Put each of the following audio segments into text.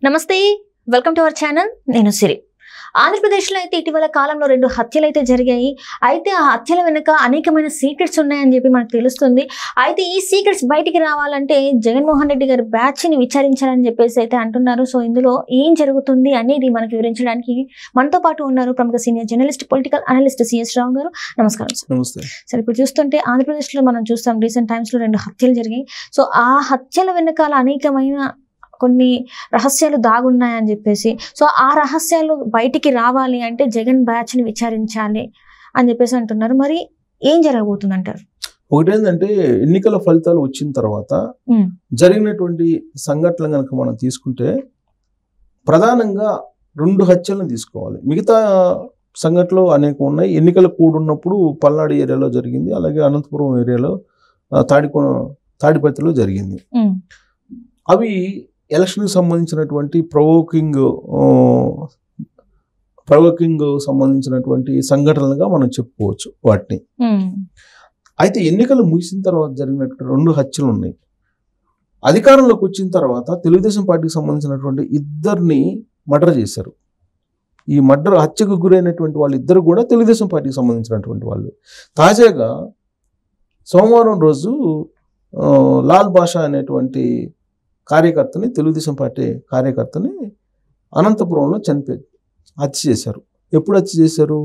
నమస్తే, welcome to our channel. నేను సిరి. ఆంధ్రప్రదేశ్లో అయితే ఇటీవల కాలంలో 2 హత్యలు అయితే జరిగాయి. అయితే ఆ హత్యల వెనుక అనేకమైన సీక్రెట్స్ ఉన్నాయని చెప్పి మనకు తెలుస్తుంది. అయితే ఈ సీక్రెట్స్ బయటికి రావాలంటే జగన్మోహన్ రెడ్డి గారి బ్యాచ్ని విచారించాలని చెప్పేసి అయితే అంటున్నారు. సో ఇందులో ఏం జరుగుతుంది అనేది మనకి వివరించడానికి మనతో పాటు ఉన్నారు ప్రముఖ senior journalist, political analyst CS Rao గారు. నమస్కారం సార్. నమస్తే సార్, ఇప్పుడు చూస్తుంటే ఆంధ్రప్రదేశ్లో మనం చూస్తాం రీసెంట్ టైమ్స్లో 2 హత్యలు జరిగాయి. సో ఆ హత్యల వెనకాల అనేకమైన కొన్ని రహస్యాలు దాగున్నాయని చెప్పేసి, సో ఆ రహస్యాలు బయటికి రావాలి అంటే జగన్ బ్యాచ్ని విచారించాలి అని చెప్పేసి అంటున్నారు. మరి ఏం జరగబోతుంది అంటారు? ఒకటేంటంటే ఎన్నికల ఫలితాలు వచ్చిన తర్వాత జరిగినటువంటి సంఘటనలు కనుక మనం తీసుకుంటే ప్రధానంగా 2 హత్యలను తీసుకోవాలి. మిగతా సంఘటనలు అనేక ఉన్నాయి. ఎన్నికల కూడున్నప్పుడు పల్నాడు ఏరియాలో జరిగింది, అలాగే అనంతపురం ఏరియాలో తాడిపత్రిలో జరిగింది. అవి ఎలక్షన్కి సంబంధించినటువంటి ప్రొవోకింగ్ సంబంధించినటువంటి సంఘటనలుగా మనం చెప్పుకోవచ్చు వాటిని. అయితే ఎన్నికలు ముగిసిన తర్వాత జరిగినటువంటి 2 హత్యలు ఉన్నాయి. అధికారంలోకి వచ్చిన తర్వాత తెలుగుదేశం పార్టీకి సంబంధించినటువంటి 2 మర్డర్ చేశారు. ఈ మర్డర్ హత్యకు గురైనటువంటి వాళ్ళిద్దరు కూడా తెలుగుదేశం పార్టీకి సంబంధించినటువంటి వాళ్ళు. తాజాగా సోమవారం రోజు లాల్ బాషా అనేటువంటి కార్యకర్తని, తెలుగుదేశం పార్టీ కార్యకర్తని అనంతపురంలో హత్య చేశారు. ఎప్పుడు హత్య చేశారు?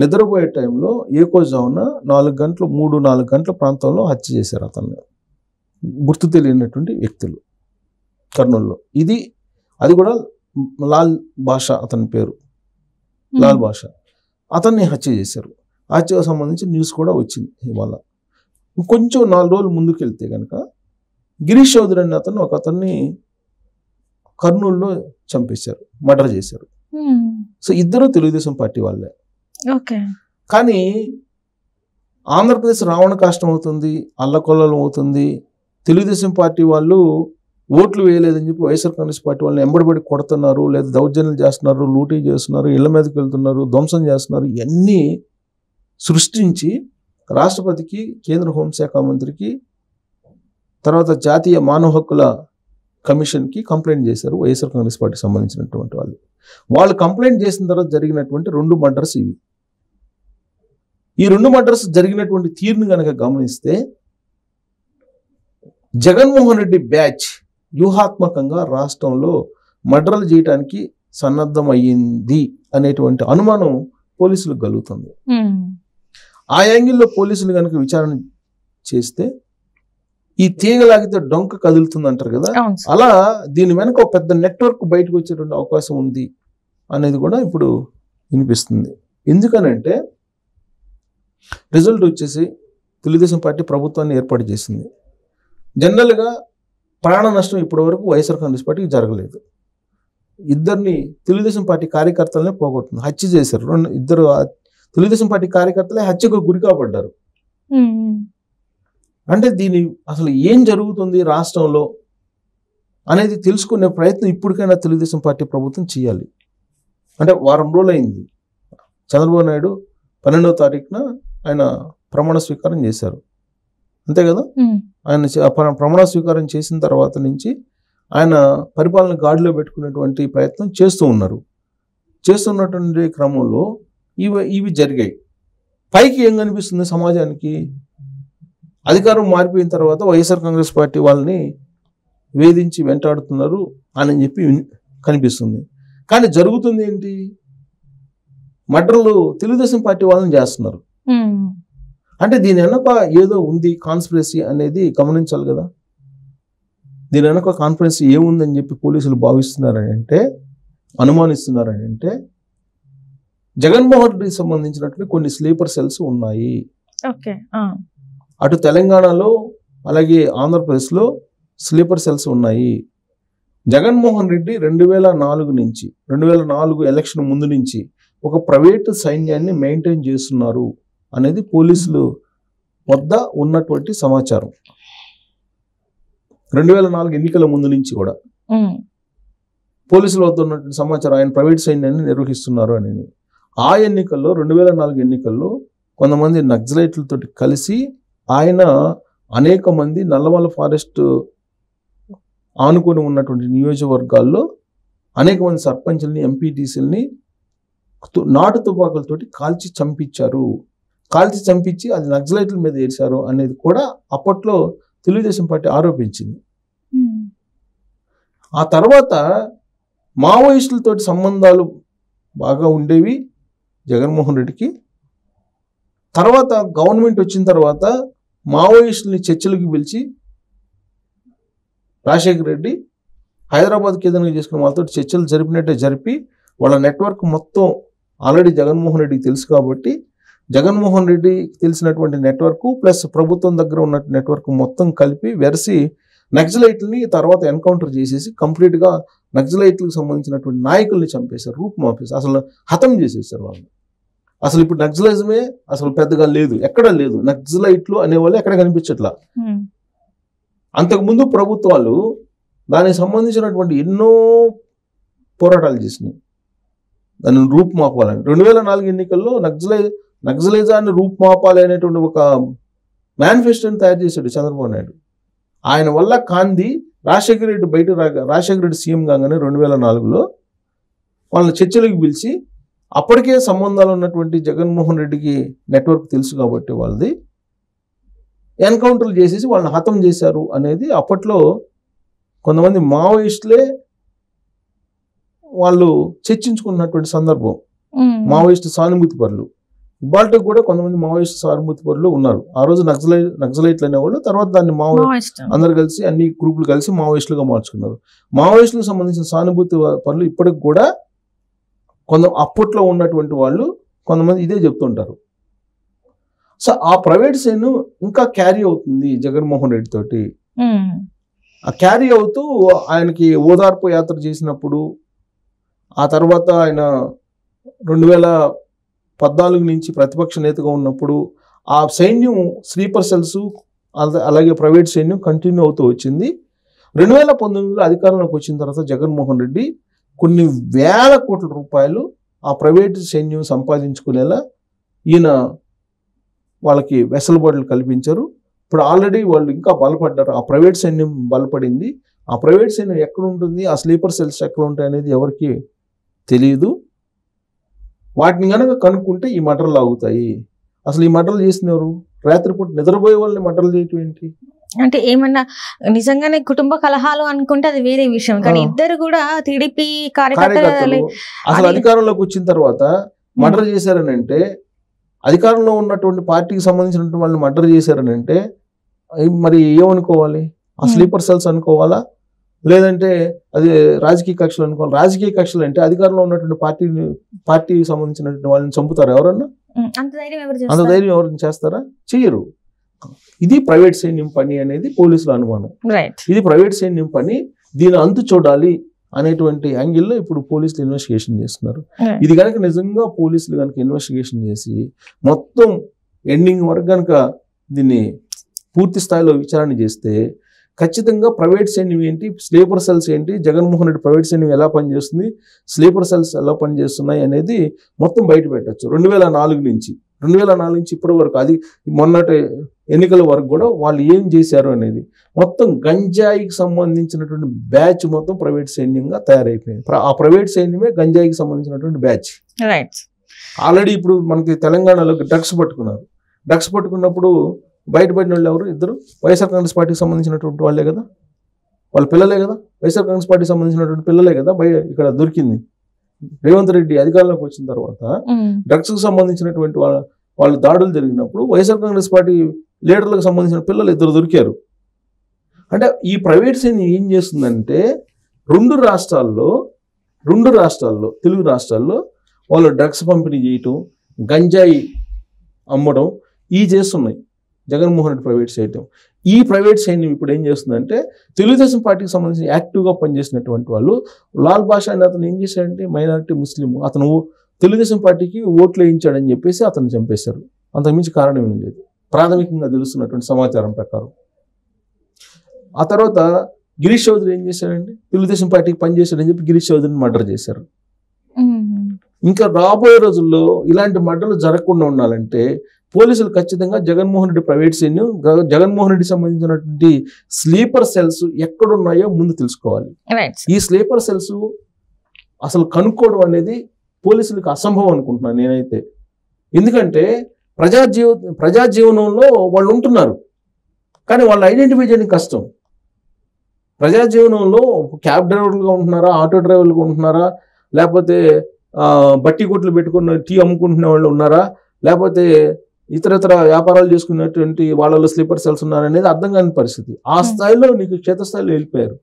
నిద్రపోయే టైంలో ఏకోజామున 3-4 గంటల ప్రాంతంలో హత్య చేశారు అతన్ని. గుర్తు తెలియనటువంటి వ్యక్తులు కర్నూలులో. అది కూడా లాల్ బాషా, అతని పేరు లాల్ బాషా. అతన్ని హత్య చేశారు. హత్యకు సంబంధించి న్యూస్ కూడా వచ్చింది ఇవాళ. కొంచెం 4 రోజులు ముందుకు వెళ్తే కనుక గిరీష్ చౌదరి అనే అతన్ని కర్నూలులో చంపేశారు, మర్డర్ చేశారు. సో ఇద్దరు తెలుగుదేశం పార్టీ వాళ్ళే. కానీ ఆంధ్రప్రదేశ్ రావణ కాష్టం అవుతుంది, అల్లకొల్లం అవుతుంది. తెలుగుదేశం పార్టీ వాళ్ళు ఓట్లు వేయలేదని చెప్పి వైఎస్ఆర్ కాంగ్రెస్ పార్టీ వాళ్ళని ఎంబడిపడి కొడుతున్నారు, లేదా దౌర్జన్యాలు చేస్తున్నారు, లూటీ చేస్తున్నారు, ఇళ్ల మీదకి వెళ్తున్నారు, ధ్వంసం చేస్తున్నారు. ఇవన్నీ సృష్టించి రాష్ట్రపతికి, కేంద్ర హోంశాఖ మంత్రికి, తర్వాత జాతీయ మానవ హక్కుల కమిషన్కి కంప్లైంట్ చేశారు వైఎస్ఆర్ కాంగ్రెస్ పార్టీకి సంబంధించినటువంటి వాళ్ళు కంప్లైంట్ చేసిన తర్వాత జరిగినటువంటి 2 మర్డర్స్ ఇవి. ఈ 2 మర్డర్స్ జరిగినటువంటి తీరుని కనుక గమనిస్తే జగన్మోహన్ రెడ్డి బ్యాచ్ వ్యూహాత్మకంగా రాష్ట్రంలో మర్డర్లు చేయడానికి సన్నద్ధమయ్యింది అనేటువంటి అనుమానం పోలీసులకు కలుగుతుంది. ఆ యాంగిల్లో పోలీసులు కనుక విచారణ చేస్తే ఈ తీగలాగితే డొంక కదులుతుంది అంటారు కదా, అలా దీని వెనక ఒక పెద్ద నెట్వర్క్ బయటకు వచ్చేటువంటి అవకాశం ఉంది అనేది కూడా ఇప్పుడు వినిపిస్తుంది. ఎందుకనంటే రిజల్ట్ వచ్చేసి తెలుగుదేశం పార్టీ ప్రభుత్వాన్ని ఏర్పాటు చేసింది. జనరల్గా ప్రాణ నష్టం ఇప్పటి వరకు వైఎస్ఆర్ కాంగ్రెస్ పార్టీకి జరగలేదు. 2 తెలుగుదేశం పార్టీ కార్యకర్తలనే పోగొట్టింది, హత్య చేశారు. 2 తెలుగుదేశం పార్టీ కార్యకర్తలే హత్యకు గురి కాబడ్డారు. అంటే దీని అసలు ఏం జరుగుతుంది రాష్ట్రంలో అనేది తెలుసుకునే ప్రయత్నం ఇప్పటికైనా తెలుగుదేశం పార్టీ ప్రభుత్వం చేయాలి. అంటే వారం రోజులు అయింది. చంద్రబాబు నాయుడు 12వ తారీఖున ఆయన ప్రమాణ స్వీకారం చేశారు, అంతే కదా. ఆయన ప్రమాణ స్వీకారం చేసిన తర్వాత నుంచి ఆయన పరిపాలన గాడిలో పెట్టుకునేటువంటి ప్రయత్నం చేస్తున్నటువంటి క్రమంలో ఇవి జరిగాయి. పైకి ఏం కనిపిస్తుంది సమాజానికి? అధికారం మారిపోయిన తర్వాత వైఎస్ఆర్ కాంగ్రెస్ పార్టీ వాళ్ళని వేధించి వెంటాడుతున్నారు అని చెప్పి కనిపిస్తుంది. కానీ జరుగుతుంది ఏంటి? మర్డర్లు తెలుగుదేశం పార్టీ వాళ్ళని చేస్తున్నారు. అంటే దీని వెనక ఏదో ఉంది, కాన్స్పిరసీ అనేది గమనించాలి కదా. దీని వెనక కాన్స్పిరసీ ఏముందని చెప్పి పోలీసులు భావిస్తున్నారని అంటే, అనుమానిస్తున్నారని అంటే, జగన్మోహన్ రెడ్డికి సంబంధించినటువంటి కొన్ని స్లీపర్ సెల్స్ ఉన్నాయి. అటు తెలంగాణలో అలాగే ఆంధ్రప్రదేశ్లో స్లీపర్ సెల్స్ ఉన్నాయి. జగన్మోహన్ రెడ్డి 2004 ఎలక్షన్ ముందు నుంచి ఒక ప్రైవేటు సైన్యాన్ని మెయింటైన్ చేస్తున్నారు అనేది పోలీసులు వద్ద ఉన్నటువంటి సమాచారం. 2004 ఎన్నికల ముందు నుంచి కూడా పోలీసుల వద్ద ఉన్నటువంటి సమాచారం ఆయన ప్రైవేట్ సైన్యాన్ని నిర్వహిస్తున్నారు అని. ఆ ఎన్నికల్లో 2004 ఎన్నికల్లో కొంతమంది నక్సలైట్లతో కలిసి ఆయన అనేక మంది నల్లమల ఫారెస్ట్ ఆనుకొని ఉన్నటువంటి నియోజకవర్గాల్లో అనేక మంది సర్పంచుల్ని, ఎంపీటీసీలని నాటు తుపాకులతోటి కాల్చి చంపించారు. కాల్చి చంపించి అది నక్సలైట్ల మీద వేశారు అనేది కూడా అప్పట్లో తెలుగుదేశం పార్టీ ఆరోపించింది. ఆ తర్వాత మావోయిస్టులతోటి సంబంధాలు బాగా ఉండేవి జగన్మోహన్ రెడ్డికి. తర్వాత గవర్నమెంట్ వచ్చిన తర్వాత మావోయిస్టులని చర్చలకు పిలిచి రాజశేఖర రెడ్డి హైదరాబాద్ కేంద్రంగా చేసుకున్న వాళ్ళతో చర్చలు జరిపినట్టే జరిపి వాళ్ళ నెట్వర్క్ మొత్తం ఆల్రెడీ జగన్మోహన్ రెడ్డికి తెలుసు కాబట్టి జగన్మోహన్ రెడ్డికి తెలిసినటువంటి నెట్వర్క్ ప్లస్ ప్రభుత్వం దగ్గర ఉన్న నెట్వర్క్ మొత్తం కలిపి వెరసి నక్సలైట్లని తర్వాత ఎన్కౌంటర్ చేసేసి కంప్లీట్గా నక్సలైట్లకు సంబంధించినటువంటి నాయకుల్ని చంపేశారు, రూపుమాపేశారు, అసలు హతం చేసేసారు వాళ్ళు. అసలు ఇప్పుడు నక్సలైజమే అసలు పెద్దగా లేదు, ఎక్కడ లేదు. నక్సలైట్లు అనేవాళ్ళు ఎక్కడ కనిపించట్లా. అంతకుముందు ప్రభుత్వాలు దానికి సంబంధించినటువంటి ఎన్నో పోరాటాలు చేసినాయి దాన్ని రూపుమాపాలని. 2004 ఎన్నికల్లో నక్సలైజాన్ని రూపుమాపాలి అనేటువంటి ఒక మేనిఫెస్టోని తయారు చేశాడు చంద్రబాబు నాయుడు. ఆయన వల్ల కాంది రాజశేఖర రెడ్డి రాజశేఖర రెడ్డి సీఎం కాగానే 2004లో వాళ్ళని చర్చలకు పిలిచి అప్పటికే సంబంధాలు ఉన్నటువంటి జగన్మోహన్ రెడ్డికి నెట్వర్క్ తెలుసు కాబట్టి వాళ్ళది ఎన్కౌంటర్లు చేసేసి వాళ్ళని హతం చేశారు అనేది అప్పట్లో కొంతమంది మావోయిస్టులే వాళ్ళు చర్చించుకున్నటువంటి సందర్భం. మావోయిస్టు సానుభూతి పరులు ఇవాళకి కూడా కొంతమంది మావోయిస్టు సానుభూతి పరులు ఉన్నారు. ఆ రోజు నక్సలైట్లు అనేవాళ్ళు, తర్వాత దాన్ని అందరు కలిసి అన్ని గ్రూపులు కలిసి మావోయిస్టులుగా మార్చుకున్నారు. మావోయిస్టులకు సంబంధించిన సానుభూతి పరులు ఇప్పటికి కూడా అప్పట్లో ఉన్నటువంటి వాళ్ళు కొంతమంది ఇదే చెప్తుంటారు. సో ఆ ప్రైవేట్ సైన్ ఇంకా క్యారీ అవుతుంది జగన్మోహన్ రెడ్డి తోటి. ఆ క్యారీ అవుతూ ఆయనకి ఓదార్పు యాత్ర చేసినప్పుడు, ఆ తర్వాత ఆయన 2014 నుంచి ప్రతిపక్ష నేతగా ఉన్నప్పుడు ఆ సైన్యం స్లీపర్ సెల్స్ అలాగే ప్రైవేట్ సైన్యం కంటిన్యూ అవుతూ వచ్చింది. 2019లో అధికారంలోకి వచ్చిన తర్వాత జగన్మోహన్ రెడ్డి కొన్ని వేల కోట్ల రూపాయలు ఆ ప్రైవేట్ సైన్యం సంపాదించుకునేలా ఈయన వాళ్ళకి వెసులుబాట్లు కల్పించారు. ఇప్పుడు ఆల్రెడీ వాళ్ళు ఇంకా బలపడ్డారు. ఆ ప్రైవేట్ సైన్యం బలపడింది. ఆ ప్రైవేట్ సైన్యం ఎక్కడ ఉంటుంది, ఆ స్లీపర్ సెల్స్ ఎక్కడ ఉంటాయి అనేది ఎవరికి తెలియదు. వాటిని కనుక కనుక్కుంటే ఈ మటర్లు ఆగుతాయి. అసలు ఈ మటర్లు చేసిన ఎవరు? రాత్రిపూట నిద్రపోయే వాళ్ళని మటర్లు చేయటం ఏంటి? అంటే ఏమన్నా నిజంగానే కుటుంబ కలహాలు అనుకుంటే అది వేరే విషయం, కానీ ఇద్దరు కూడా టీడీపీ కార్యకర్తలు అసలు అధికారంలోకి వచ్చిన తర్వాత మర్డర్ చేశారని అంటే, అధికారంలో ఉన్నటువంటి పార్టీకి సంబంధించినటువంటి వాళ్ళని మర్డర్ చేశారని అంటే మరి ఏమనుకోవాలి? ఆ స్లీపర్ సెల్స్ అనుకోవాలా, లేదంటే అది రాజకీయ కక్షలు అనుకోవాలి? రాజకీయ కక్షలు అంటే అధికారంలో ఉన్నటువంటి పార్టీకి సంబంధించినటువంటి వాళ్ళని చంపుతారు ఎవరన్నా? అంత ధైర్యం ఎవరైనా చేస్తారా? చెయ్యరు. ఇది ప్రైవేట్ సైన్యం పని అనేది పోలీసుల అనుమానం. ఇది ప్రైవేట్ సైన్యం పని, దీని అంతు చూడాలి అనేటువంటి యాంగిల్లో ఇప్పుడు పోలీసులు ఇన్వెస్టిగేషన్ చేస్తున్నారు. ఇది కనుక నిజంగా పోలీసులు కనుక ఇన్వెస్టిగేషన్ చేసి మొత్తం ఎండింగ్ వరకు కనుక దీన్ని పూర్తి స్థాయిలో విచారణ చేస్తే ఖచ్చితంగా ప్రైవేట్ సైన్యం ఏంటి, స్లీపర్ సెల్స్ ఏంటి, జగన్మోహన్ రెడ్డి ప్రైవేట్ సైన్యం ఎలా పనిచేస్తుంది, స్లీపర్ సెల్స్ ఎలా పనిచేస్తున్నాయి అనేది మొత్తం బయట పెట్టచ్చు. 2004 నుంచి ఇప్పటి వరకు, అది మొన్నటి ఎన్నికల వరకు కూడా వాళ్ళు ఏం చేశారు అనేది మొత్తం గంజాయికి సంబంధించినటువంటి బ్యాచ్ మొత్తం ప్రైవేట్ సైన్యంగా తయారైపోయింది. ఆ ప్రైవేట్ సైన్యమే గంజాయికి సంబంధించినటువంటి బ్యాచ్. ఆల్రెడీ ఇప్పుడు మనకి తెలంగాణలో డ్రగ్స్ పట్టుకున్నారు. డ్రగ్స్ పట్టుకున్నప్పుడు బయటపడిన వాళ్ళు ఎవరు? ఇద్దరు వైఎస్ఆర్ కాంగ్రెస్ పార్టీకి సంబంధించినటువంటి వాళ్ళే కదా, వాళ్ళ పిల్లలే కదా, వైఎస్ఆర్ కాంగ్రెస్ పార్టీకి సంబంధించినటువంటి పిల్లలే కదా ఇక్కడ దొరికింది. రేవంత్ రెడ్డి అధికారంలోకి వచ్చిన తర్వాత డ్రగ్స్కి సంబంధించినటువంటి వాళ్ళు దాడులు జరిగినప్పుడు వైఎస్ఆర్ కాంగ్రెస్ పార్టీ లీడర్లకు సంబంధించిన పిల్లలు ఇద్దరు దొరికారు. అంటే ఈ ప్రైవేట్ సైన్యం ఏం చేస్తుందంటే రెండు రాష్ట్రాల్లో తెలుగు రాష్ట్రాల్లో వాళ్ళు డ్రగ్స్ పంపిణీ చేయటం, గంజాయి అమ్మడం ఇవి చేస్తున్నాయి జగన్మోహన్ రెడ్డి ప్రైవేట్ సైన్యం. ఈ ప్రైవేట్ సైన్యం ఇప్పుడు ఏం చేస్తుందంటే తెలుగుదేశం పార్టీకి సంబంధించి యాక్టివ్గా పనిచేసినటువంటి వాళ్ళు, లాల్ బాషా అనే అతను ఏం చేశాడంటే మైనారిటీ ముస్లిం, అతను తెలుగుదేశం పార్టీకి ఓట్లు వేయించాడని చెప్పేసి అతను చంపేశారు. అంతకుమించి కారణం ఏం లేదు ప్రాథమికంగా తెలుస్తున్నటువంటి సమాచారం ప్రకారం. ఆ తర్వాత గిరీష్ చౌదరి ఏం చేశాడంటే తెలుగుదేశం పార్టీకి పనిచేశాడని చెప్పి గిరీష్ చౌదరిని మర్డర్ చేశారు. ఇంకా రాబోయే రోజుల్లో ఇలాంటి మర్డర్లు జరగకుండా ఉండాలంటే పోలీసులు ఖచ్చితంగా జగన్మోహన్ రెడ్డి ప్రైవేట్ సైన్యం, జగన్మోహన్ రెడ్డి సంబంధించినటువంటి స్లీపర్ సెల్స్ ఎక్కడున్నాయో ముందు తెలుసుకోవాలి. ఈ స్లీపర్ సెల్స్ అసలు కనుక్కోవడం అనేది పోలీసులకు అసంభవం అనుకుంటున్నాను నేనైతే. ఎందుకంటే ప్రజా జీవనంలో వాళ్ళు ఉంటున్నారు, కానీ వాళ్ళు ఐడెంటిఫై చేయడం కష్టం. ప్రజా జీవనంలో క్యాబ్ డ్రైవర్లుగా ఉంటున్నారా, ఆటో డ్రైవర్లుగా ఉంటున్నారా, లేకపోతే బట్టి కొట్లు పెట్టుకున్న టీ అమ్ముకుంటున్న వాళ్ళు ఉన్నారా, లేకపోతే ఇతరత్ర వ్యాపారాలు చేసుకున్నటువంటి వాళ్ళలో స్లీపర్ సెల్స్ ఉన్నారనేది అర్థం కాని పరిస్థితి. ఆ స్థాయిలో నీకు క్షేత్రస్థాయిలో వెళ్ళిపోయారు.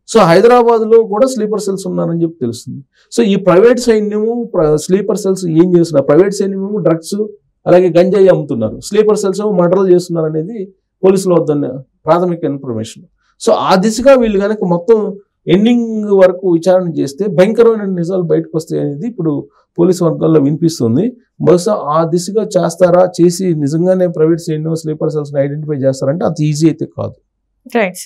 సో హైదరాబాద్లో కూడా స్లీపర్ సెల్స్ ఉన్నారని చెప్పి తెలుస్తుంది. సో ఈ ప్రైవేట్ సైన్యము స్లీపర్ సెల్స్ ఏం చేస్తున్నారు? ప్రైవేట్ సైన్యము డ్రగ్స్ అలాగే గంజాయి అమ్ముతున్నారు, స్లీపర్ సెల్స్ మర్డర్లు చేస్తున్నారు అనేది పోలీసుల వద్ద ప్రాథమిక ఇన్ఫర్మేషన్. సో ఆ దిశగా వీళ్ళు కనుక మొత్తం ఎండింగ్ వరకు విచారణ చేస్తే భయంకరమైన నిజాలు బయటకు వస్తాయి అనేది ఇప్పుడు పోలీసు వర్గాల్లో వినిపిస్తుంది. బహుశా ఆ దిశగా చేస్తారా, చేసి నిజంగానే ప్రైవేట్ సైన్యం స్లీపర్ సెల్స్ని ఐడెంటిఫై చేస్తారంటే అంత ఈజీ అయితే కాదు. రైట్.